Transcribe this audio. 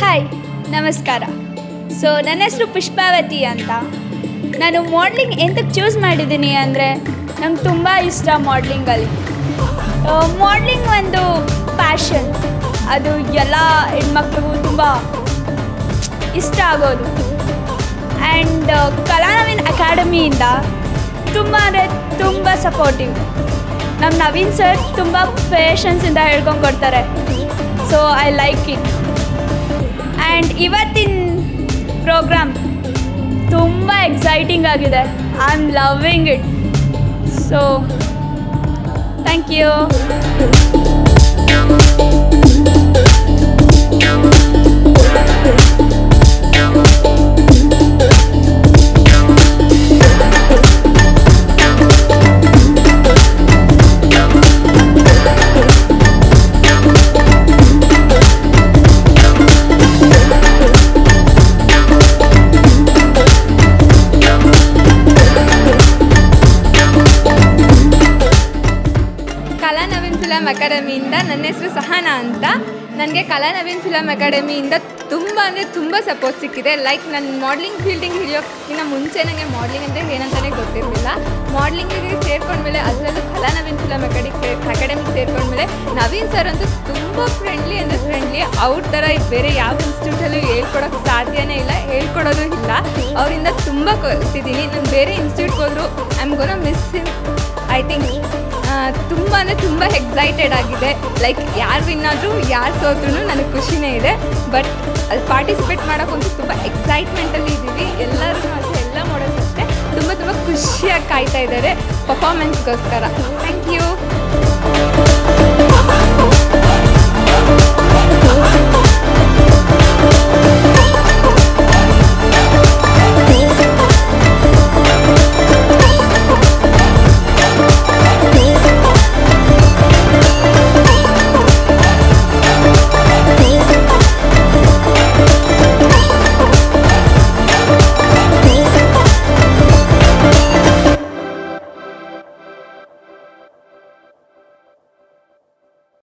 Hi ನಮಸ್ಕಾರ. So ನನ್ನ ಹೆಸರು ಪುಷ್ಪಾವತಿ ಅಂತ. ನಾನು ಮಾಡ್ಲಿಂಗ್ ಎಂತಕ್ಕೆ ಚೂಸ್ ಮಾಡಿದ್ದೀನಿ ಅಂದರೆ ನಂಗೆ ತುಂಬ ಇಷ್ಟ ಮಾಡ್ಲಿಂಗಲ್ಲಿ. ಮಾಡ್ಲಿಂಗ್ ಒಂದು ಪ್ಯಾಷನ್, ಅದು ಎಲ್ಲ ಹೆಣ್ಮಕ್ಳಿಗೂ ತುಂಬ ಇಷ್ಟ ಆಗೋದು. ಆ್ಯಂಡ್ ಕಲಾನವೀನ್ ಅಕಾಡೆಮಿಯಿಂದ ತುಂಬ ಅಂದರೆ ತುಂಬ ಸಪೋರ್ಟಿವ್. ನಮ್ಮ ನವೀನ್ ಸರ್ ತುಂಬ ಪೇಷನ್ಸಿಂದ ಹೇಳ್ಕೊಂಡು ಕೊಡ್ತಾರೆ. So I like it. And ಇವತ್ತಿನ ಪ್ರೋಗ್ರಾಮ್ ತುಂಬ ಎಕ್ಸೈಟಿಂಗ್ ಆಗಿದೆ. I am loving it. So thank you. Kalanaveen film ಅಕಾಡೆಮಿಯಿಂದ ನನ್ನ ಹೆಸರು ಸಹನಾ ಅಂತ. ನನಗೆ ಕಲಾನವೀನ್ ಫಿಲಮ್ ಅಕಾಡೆಮಿಯಿಂದ ತುಂಬ ಅಂದರೆ ತುಂಬ ಸಪೋರ್ಟ್ ಸಿಕ್ಕಿದೆ. ಲೈಕ್ ನನ್ನ ಮಾಡ್ಲಿಂಗ್ ಫೀಲ್ಡಿಂಗ್ ಹಿಡಿಯೋಕ್ಕಿಂತ ಮುಂಚೆ ನನಗೆ ಮಾಡ್ಲಿಂಗ್ ಅಂದರೆ ಏನಂತಲೇ ಗೊತ್ತಿರಲಿಲ್ಲ. ಮಾಡ್ಲಿಂಗಿಗೆ ಸೇರ್ಕೊಂಡ್ಮೇಲೆ, ಅದರಲ್ಲೂ ಕಲಾನವೀನ್ ಫಿಲಮ್ ಅಕಾಡೆಮಿಗೆ ಸೇರ್ಕೊಂಡ್ಮೇಲೆ ನವೀನ್ ಸರ್ ಅಂತೂ ತುಂಬ ಫ್ರೆಂಡ್ಲಿ ಅಂದರೆ ಫ್ರೆಂಡ್ಲಿ. ಅವ್ರ ಥರ ಬೇರೆ ಯಾವ ಇನ್ಸ್ಟಿಟ್ಯೂಟಲ್ಲೂ ಹೇಳ್ಕೊಡೋಕ್ಕೆ ಸಾಧ್ಯನೇ ಇಲ್ಲ, ಹೇಳ್ಕೊಡೋದು ಇಲ್ಲ. ಅವರಿಂದ ತುಂಬ ಕಲ್ತಿದ್ದೀನಿ. ನಾನು ಬೇರೆ ಇನ್ಸ್ಟಿಟ್ಯೂಟ್ಗೆ ಹೋದರೂ I am gonna miss him. I think ತುಂಬ ಅಂದರೆ ತುಂಬ ಎಕ್ಸೈಟೆಡ್ ಆಗಿದೆ. ಲೈಕ್ ಯಾರು ವಿನ್ನಾದರೂ ಯಾರು ಸೋತ್ರೂ ನನಗೆ ಖುಷಿನೇ ಇದೆ. ಬಟ್ ಅಲ್ಲಿ ಪಾರ್ಟಿಸಿಪೇಟ್ ಮಾಡೋಕ್ಕಂತೂ ತುಂಬ ಎಕ್ಸೈಟ್ಮೆಂಟಲ್ಲಿ ಇದ್ದೀವಿ. ಎಲ್ಲರೂ ಅಷ್ಟೇ, ಎಲ್ಲ ಮಾಡೋದು ಅಷ್ಟೇ ತುಂಬ ತುಂಬ ಖುಷಿಯಾಗಿ ಕಾಯ್ತಾ ಇದ್ದಾರೆ ಪರ್ಫಾರ್ಮೆನ್ಸ್ಗೋಸ್ಕರ. Thank you.